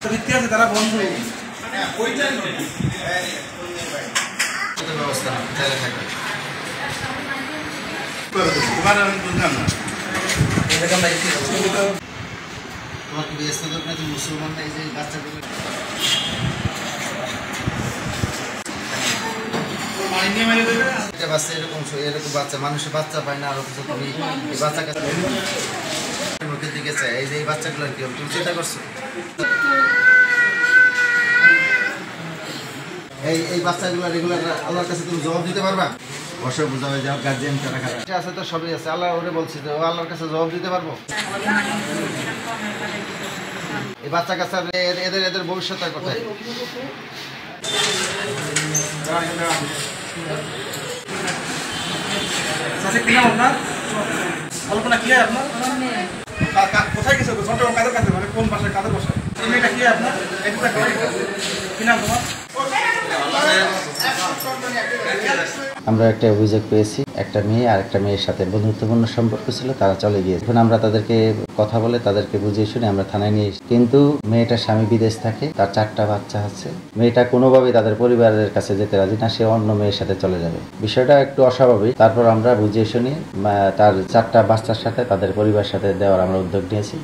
আছে তারা বন্ধু ব্যবস্থা তোমার কি মুসলমান এই যে বাচ্চাগুলো বাচ্চা এরকম বাচ্চা মানুষের বাচ্চা পায় না আরো কিছু তুমি এই বাচ্চাকে মুখের দিকে চাই এই যে এই বাচ্চাগুলোর কি তুমি চিন্তা করছো এই বাচ্চাগুলো রেগুলার আল্লাহর কাছে তুমি জবাব দিতে পারবা বসে বোঝা হয়ে যাও গার্জিয়ান তারা খারাপ আছে তো সবই আছে আল্লাহ ওরে বলছি যে ও আল্লাহর কাছে জবাব দিতে পারবো এই বাচ্চা কাছে এদের ভবিষ্যৎ কোথায় কল্পনা কি আপনার কোথায় গেছে কাদের কাছে মানে কোন বাসায় কাদের বাসায় এই মেয়েটা কি আপনার কি নাম তোমার আমরা একটা অভিযোগ পেয়েছি একটা মেয়ে আর একটা মেয়ের সাথে বন্ধুত্বপূর্ণ সম্পর্ক ছিল তারা চলে গিয়েছে এখন আমরা তাদেরকে কথা বলে তাদেরকে বুঝিয়ে শুনে আমরা থানায় নিয়ে এসেছি কিন্তু মেয়েটার স্বামী বিদেশ থাকে তার 4টা বাচ্চা আছে মেয়েটা কোনোভাবেই তাদের পরিবারের কাছে যেতে রাজি না সে অন্য মেয়ের সাথে চলে যাবে বিষয়টা একটু অস্বাভাবিক তারপর আমরা বুঝিয়ে শুনিয়ে তার 4টা বাচ্চার সাথে তাদের পরিবারের সাথে দেওয়ার আমরা উদ্যোগ নিয়েছি।